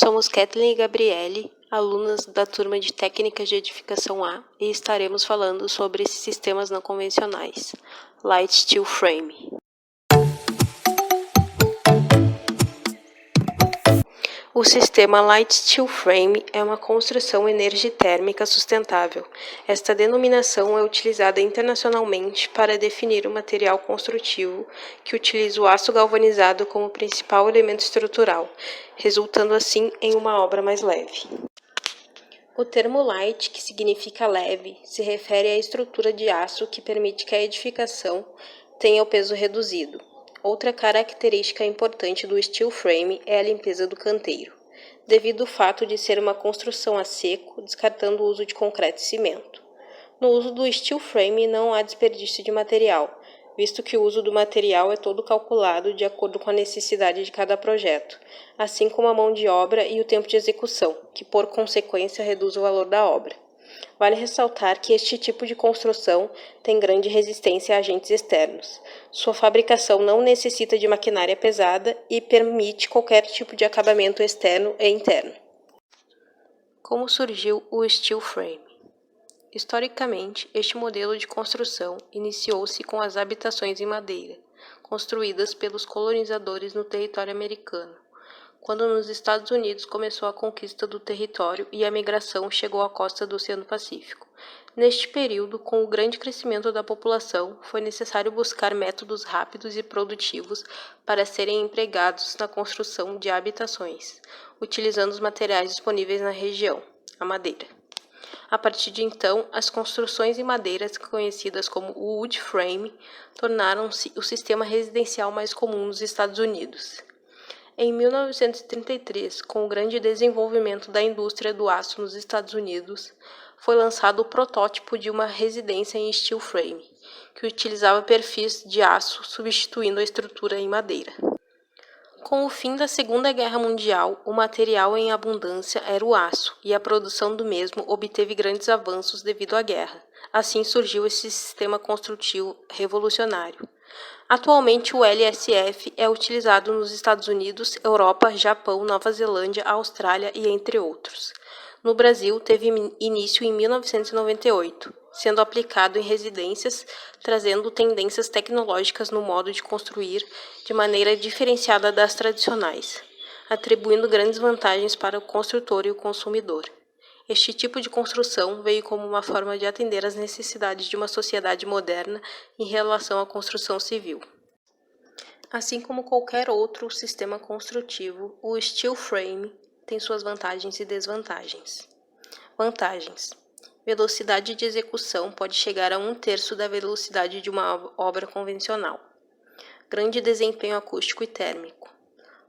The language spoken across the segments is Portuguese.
Somos Kathleen e Gabriele, alunas da turma de Técnicas de Edificação A, e estaremos falando sobre sistemas não convencionais, Light Steel Frame. O sistema Light Steel Frame é uma construção energitérmica sustentável. Esta denominação é utilizada internacionalmente para definir o material construtivo que utiliza o aço galvanizado como principal elemento estrutural, resultando assim em uma obra mais leve. O termo light, que significa leve, se refere à estrutura de aço que permite que a edificação tenha o peso reduzido. Outra característica importante do steel frame é a limpeza do canteiro, devido ao fato de ser uma construção a seco, descartando o uso de concreto e cimento. No uso do steel frame não há desperdício de material, visto que o uso do material é todo calculado de acordo com a necessidade de cada projeto, assim como a mão de obra e o tempo de execução, que por consequência reduz o valor da obra. Vale ressaltar que este tipo de construção tem grande resistência a agentes externos. Sua fabricação não necessita de maquinária pesada e permite qualquer tipo de acabamento externo e interno. Como surgiu o steel frame? Historicamente, este modelo de construção iniciou-se com as habitações em madeira, construídas pelos colonizadores no território americano, quando nos Estados Unidos começou a conquista do território e a migração chegou à costa do Oceano Pacífico. Neste período, com o grande crescimento da população, foi necessário buscar métodos rápidos e produtivos para serem empregados na construção de habitações, utilizando os materiais disponíveis na região, a madeira. A partir de então, as construções em madeiras, conhecidas como wood frame, tornaram-se o sistema residencial mais comum nos Estados Unidos. Em 1933, com o grande desenvolvimento da indústria do aço nos Estados Unidos, foi lançado o protótipo de uma residência em steel frame, que utilizava perfis de aço substituindo a estrutura em madeira. Com o fim da Segunda Guerra Mundial, o material em abundância era o aço, e a produção do mesmo obteve grandes avanços devido à guerra. Assim surgiu esse sistema construtivo revolucionário. Atualmente, o LSF é utilizado nos Estados Unidos, Europa, Japão, Nova Zelândia, Austrália e entre outros. No Brasil, teve início em 1998, sendo aplicado em residências, trazendo tendências tecnológicas no modo de construir de maneira diferenciada das tradicionais, atribuindo grandes vantagens para o construtor e o consumidor. Este tipo de construção veio como uma forma de atender às necessidades de uma sociedade moderna em relação à construção civil. Assim como qualquer outro sistema construtivo, o steel frame tem suas vantagens e desvantagens. Vantagens: velocidade de execução pode chegar a 1/3 da velocidade de uma obra convencional. Grande desempenho acústico e térmico.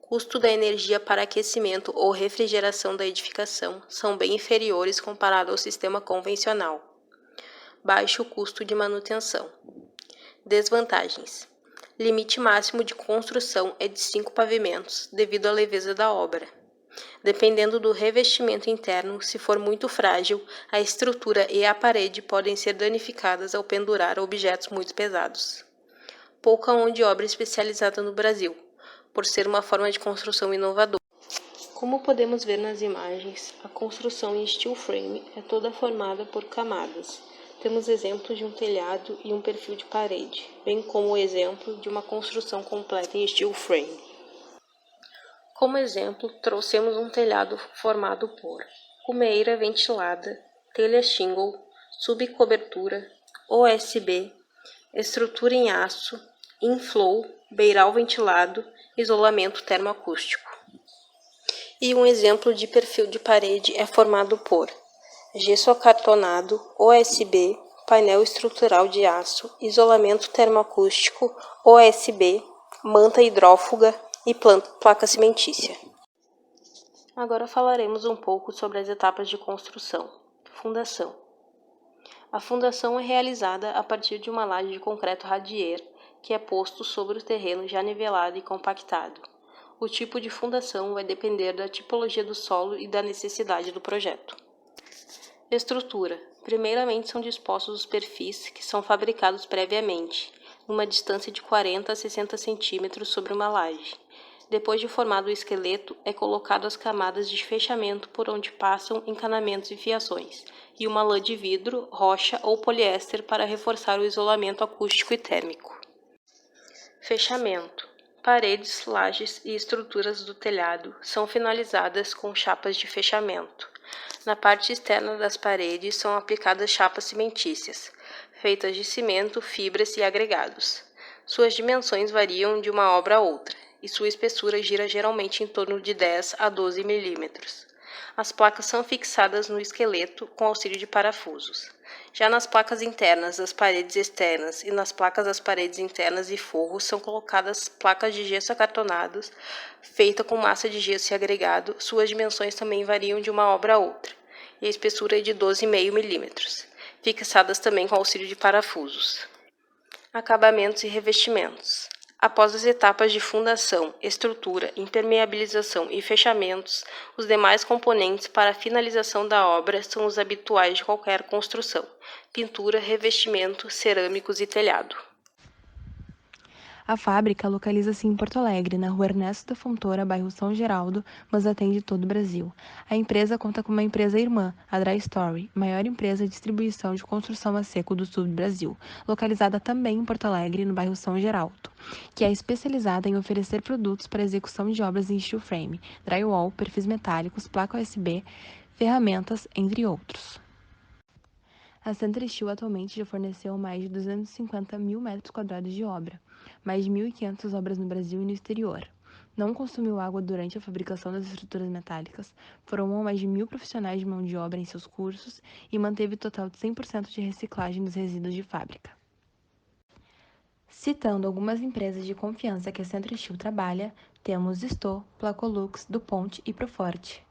Custo da energia para aquecimento ou refrigeração da edificação são bem inferiores comparado ao sistema convencional. Baixo custo de manutenção. Desvantagens: limite máximo de construção é de 5 pavimentos, devido à leveza da obra. Dependendo do revestimento interno, se for muito frágil, a estrutura e a parede podem ser danificadas ao pendurar objetos muito pesados. Pouca mão de obra especializada no Brasil, por ser uma forma de construção inovadora. Como podemos ver nas imagens, a construção em steel frame é toda formada por camadas. Temos exemplos de um telhado e um perfil de parede, bem como o exemplo de uma construção completa em steel frame. Como exemplo, trouxemos um telhado formado por cumeira ventilada, telha shingle, subcobertura, OSB, estrutura em aço, inflow, beiral ventilado, isolamento termoacústico. E um exemplo de perfil de parede é formado por gesso acartonado, OSB, painel estrutural de aço, isolamento termoacústico, OSB, manta hidrófuga e placa cimentícia. Agora falaremos um pouco sobre as etapas de construção. Fundação. A fundação é realizada a partir de uma laje de concreto radier, que é posto sobre o terreno já nivelado e compactado. O tipo de fundação vai depender da tipologia do solo e da necessidade do projeto. Estrutura. Primeiramente são dispostos os perfis, que são fabricados previamente, numa distância de 40 a 60 cm sobre uma laje. Depois de formado o esqueleto, é colocado as camadas de fechamento por onde passam encanamentos e fiações, e uma lã de vidro, rocha ou poliéster para reforçar o isolamento acústico e térmico. Fechamento. Paredes, lajes e estruturas do telhado são finalizadas com chapas de fechamento. Na parte externa das paredes são aplicadas chapas cimentícias, feitas de cimento, fibras e agregados. Suas dimensões variam de uma obra a outra, e sua espessura gira geralmente em torno de 10 a 12 milímetros. As placas são fixadas no esqueleto com auxílio de parafusos. Já nas placas internas das paredes externas e nas placas das paredes internas e forro são colocadas placas de gesso acartonados, feita com massa de gesso e agregado. Suas dimensões também variam de uma obra a outra, e a espessura é de 12,5 milímetros, fixadas também com auxílio de parafusos. Acabamentos e revestimentos. Após as etapas de fundação, estrutura, impermeabilização e fechamentos, os demais componentes para a finalização da obra são os habituais de qualquer construção: pintura, revestimento, cerâmicos e telhado. A fábrica localiza-se em Porto Alegre, na rua Ernesto da Fontoura, bairro São Geraldo, mas atende todo o Brasil. A empresa conta com uma empresa irmã, a Dry Story, maior empresa de distribuição de construção a seco do sul do Brasil, localizada também em Porto Alegre, no bairro São Geraldo, que é especializada em oferecer produtos para execução de obras em steel frame, drywall, perfis metálicos, placa USB, ferramentas, entre outros. A Century Steel atualmente já forneceu mais de 250 mil metros quadrados de obra, mais de 1.500 obras no Brasil e no exterior. Não consumiu água durante a fabricação das estruturas metálicas, formou mais de 1.000 profissionais de mão de obra em seus cursos e manteve total de 100% de reciclagem dos resíduos de fábrica. Citando algumas empresas de confiança que a Century Steel trabalha, temos Sto, Placolux, DuPont e Proforte.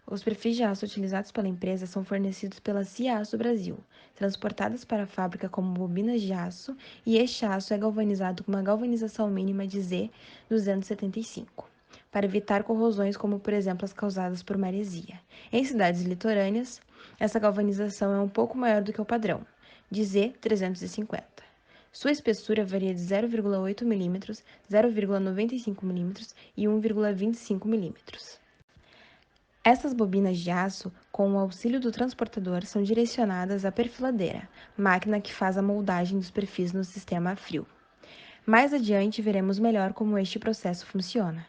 Os perfis de aço utilizados pela empresa são fornecidos pela Cia Aço Brasil, transportadas para a fábrica como bobinas de aço, e este aço é galvanizado com uma galvanização mínima de Z275, para evitar corrosões como, por exemplo, as causadas por maresia. Em cidades litorâneas, essa galvanização é um pouco maior do que o padrão, de Z350. Sua espessura varia de 0,8 mm, 0,95 mm e 1,25 mm. Essas bobinas de aço, com o auxílio do transportador, são direcionadas à perfiladeira, máquina que faz a moldagem dos perfis no sistema a frio. Mais adiante veremos melhor como este processo funciona.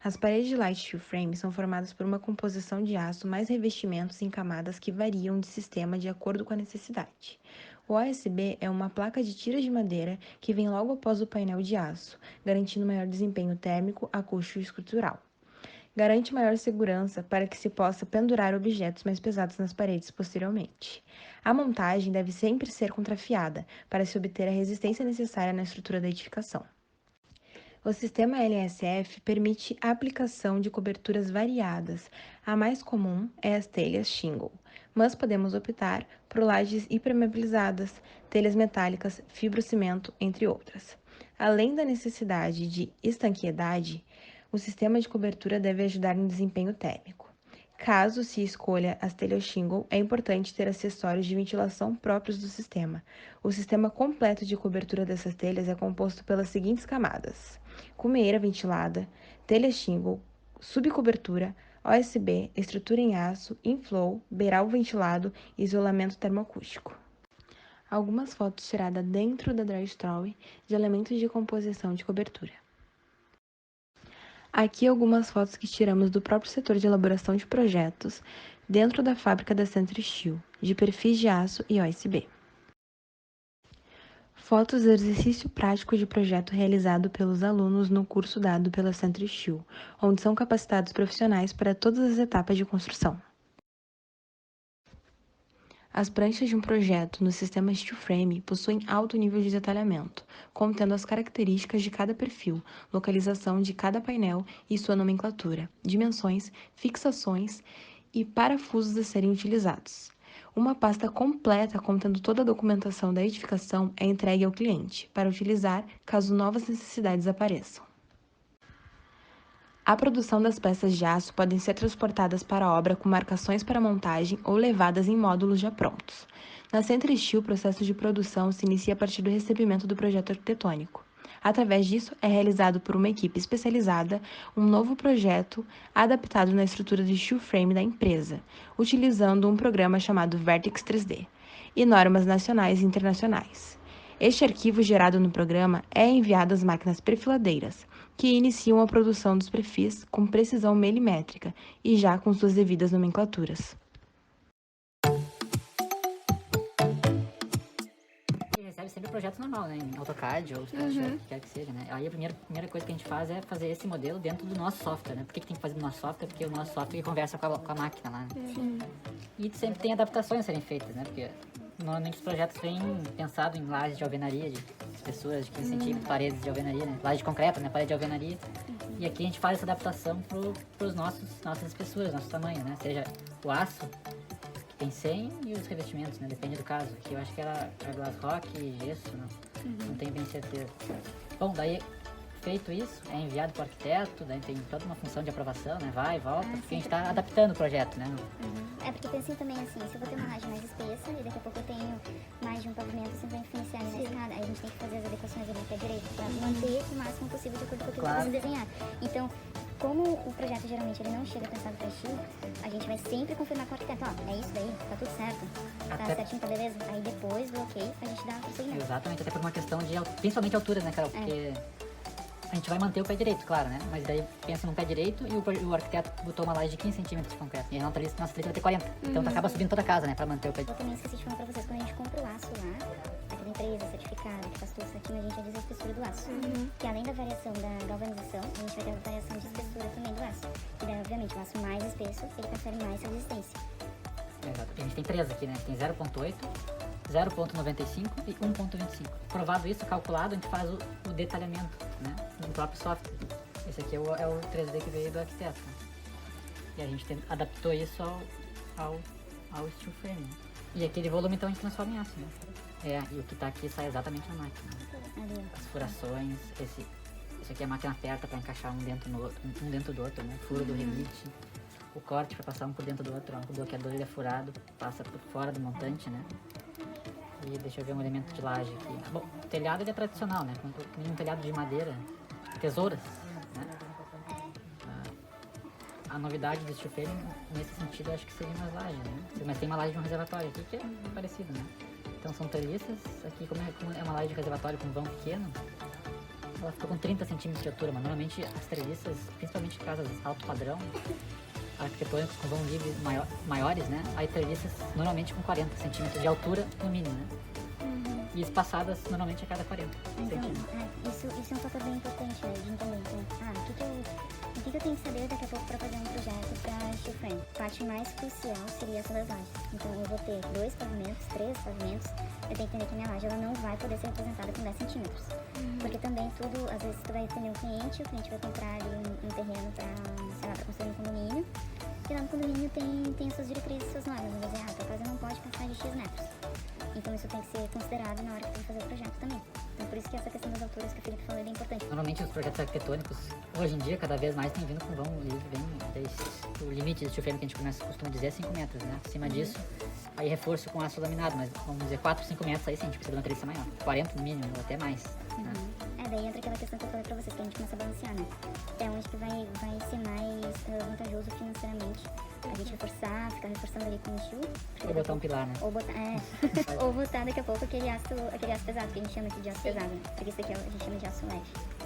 As paredes de light steel frame são formadas por uma composição de aço mais revestimentos em camadas que variam de sistema de acordo com a necessidade. O OSB é uma placa de tiras de madeira que vem logo após o painel de aço, garantindo maior desempenho térmico, acústico e estrutural. Garante maior segurança para que se possa pendurar objetos mais pesados nas paredes posteriormente. A montagem deve sempre ser contrafiada para se obter a resistência necessária na estrutura da edificação. O sistema LSF permite a aplicação de coberturas variadas. A mais comum é as telhas shingle, mas podemos optar por lajes impermeabilizadas, telhas metálicas, fibrocimento, entre outras. Além da necessidade de estanqueidade, o sistema de cobertura deve ajudar no desempenho térmico. Caso se escolha as telhas shingle, é importante ter acessórios de ventilação próprios do sistema. O sistema completo de cobertura dessas telhas é composto pelas seguintes camadas: cumeira ventilada, telha shingle, subcobertura, OSB, estrutura em aço, inflow, beiral ventilado e isolamento termoacústico. Algumas fotos tiradas dentro da Dry Story de elementos de composição de cobertura. Aqui algumas fotos que tiramos do próprio setor de elaboração de projetos dentro da fábrica da Century Steel, de perfis de aço e OSB. Fotos do exercício prático de projeto realizado pelos alunos no curso dado pela Century Steel, onde são capacitados profissionais para todas as etapas de construção. As pranchas de um projeto no sistema steel frame possuem alto nível de detalhamento, contendo as características de cada perfil, localização de cada painel e sua nomenclatura, dimensões, fixações e parafusos a serem utilizados. Uma pasta completa contendo toda a documentação da edificação é entregue ao cliente, para utilizar caso novas necessidades apareçam. A produção das peças de aço podem ser transportadas para a obra com marcações para montagem ou levadas em módulos já prontos. Na Century Steel, o processo de produção se inicia a partir do recebimento do projeto arquitetônico. Através disso, é realizado por uma equipe especializada um novo projeto adaptado na estrutura de steel frame da empresa, utilizando um programa chamado Vertex 3D e normas nacionais e internacionais. Este arquivo gerado no programa é enviado às máquinas perfiladeiras, que iniciam a produção dos perfis com precisão milimétrica e já com suas devidas nomenclaturas. Recebe sempre o projeto normal, né? Em AutoCAD ou SketchUp, que quer que seja, né? Aí a primeira coisa que a gente faz é fazer esse modelo dentro do nosso software, né? Por que tem que fazer do nosso software? Porque o nosso software conversa com a máquina lá, né? Sim. E sempre tem adaptações a serem feitas, né? Porque normalmente os projetos vêm pensados em lajes de alvenaria, de espessuras de 15 centímetros, paredes de alvenaria, né? Laje de concreto, né? Parede de alvenaria. E aqui a gente faz essa adaptação para os nossas espessuras, nosso tamanho, né? Seja o aço, tem 100 e os revestimentos, né? Depende do caso. Aqui eu acho que era glass rock e gesso, não tenho bem certeza. Bom, daí feito isso, é enviado para o arquiteto, daí tem toda uma função de aprovação, né? Vai e volta, porque a gente está adaptando o projeto, né? É porque pensei também assim, se eu vou ter uma laje mais espessa e daqui a pouco eu tenho mais de um pavimento, sempre vai influenciar na escada. Aí a gente tem que fazer as adequações ali para a direita, para manter o máximo possível de acordo com aquilo que vamos desenhar. Então, como o projeto geralmente ele não chega pensado para estilo, a gente vai sempre confirmar com o arquiteto, ó, é isso daí, tá tudo certo, tá certinho, tá beleza? Aí depois do ok, a gente dá o prosseguimento. Exatamente, até por uma questão de, principalmente altura, né, Carol? Porque a gente vai manter o pé direito, claro, né? Mas daí pensa no pé direito e o arquiteto botou uma laje de 15 centímetros de concreto. E a nossa lista vai ter 40. Então tu acaba subindo toda a casa, né? Pra manter o pé Eu direito. também esqueci de falar pra vocês, quando a gente compra o aço lá, aquela empresa certificada que faz tudo certinho, a gente avisa a espessura do aço. Que além da variação da galvanização, a gente vai ter a variação de espessura também do aço. E daí, obviamente, o aço mais espesso, ele confere mais resistência. Exato. A gente tem três aqui, né? Tem 0.8, 0.95 e 1.25. Provado isso, calculado, a gente faz o detalhamento, né? No próprio software. Esse aqui é o 3D que veio do arquiteto. Né? E a gente adaptou isso ao steel frame. Né? E aquele volume então a gente transforma em aço, né? E o que tá aqui sai exatamente na máquina. Né? As furações, isso aqui é a máquina aperta para encaixar um dentro do outro, né? Furo do rebite. O corte para passar um por dentro do outro, ó. O bloqueador ele é furado, passa por fora do montante, né? E deixa eu ver um elemento de laje aqui. Bom, o telhado ele é tradicional, né? Um telhado de madeira, tesouras, né? A novidade do steel frame, nesse sentido, eu acho que seria umas lajes, né? Mas tem uma laje de um reservatório aqui que é parecido, né? Então são treliças, aqui como é uma laje de reservatório com vão pequeno, ela fica com 30 centímetros de altura, mas normalmente as treliças, principalmente em casas alto padrão, arquitetônicos com vão livre maiores, né? Aí treliças normalmente com 40 centímetros de altura no mínimo, né? E espaçadas normalmente a cada 40 centímetros. Isso é um fator bem importante, né, de entender. Então, o que eu tenho que saber daqui a pouco para fazer um projeto para steel frame? A parte mais crucial seria essa das lajes. Então eu vou ter 2 pavimentos, 3 pavimentos. Eu tenho que entender que a minha laje ela não vai poder ser representada com 10 centímetros. Porque também tudo, às vezes tu vai atender um cliente, o cliente vai comprar ali um terreno para construir um condomínio. E lá no condomínio tem as suas diretrizes, suas normas. Vai dizer, tua casa não pode passar de X metros. Então isso tem que ser considerado na hora que tu vai fazer o projeto também. Então por isso que essa questão das alturas que o Felipe falou é bem importante. Normalmente os projetos arquitetônicos, hoje em dia, cada vez mais tem vindo com vão livre, o limite do steel frame que a gente costuma dizer é 5 metros, né? Acima disso, aí reforço com aço laminado, mas vamos dizer 4, 5 metros aí sim, a gente precisa de uma treliça maior. 40 no mínimo, ou até mais. Né? Daí entra aquela questão que eu falei pra vocês, que a gente começa a balancear, né? Até onde que vai ser mais vantajoso financeiramente. A gente ficar reforçando ali com o steel. Ou botar um pilar, né? Ou botar daqui a pouco aquele aço pesado, que a gente chama aqui de aço pesado, né? Porque isso aqui a gente chama de aço leve.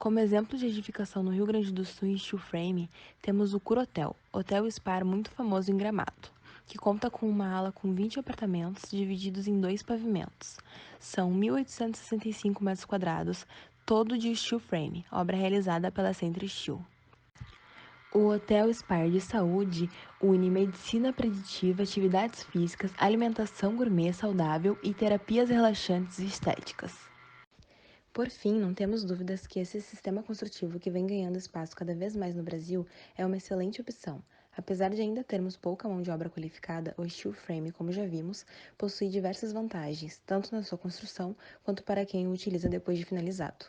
Como exemplo de edificação no Rio Grande do Sul em steel frame, temos o Curotel, hotel Spar muito famoso em Gramado, que conta com uma ala com 20 apartamentos divididos em 2 pavimentos. São 1.865 metros quadrados, todo de steel frame, obra realizada pela Centro Steel. O Hotel Spar de Saúde une medicina preditiva, atividades físicas, alimentação gourmet saudável e terapias relaxantes e estéticas. Por fim, não temos dúvidas que esse sistema construtivo que vem ganhando espaço cada vez mais no Brasil é uma excelente opção. Apesar de ainda termos pouca mão de obra qualificada, o steel frame, como já vimos, possui diversas vantagens, tanto na sua construção quanto para quem o utiliza depois de finalizado.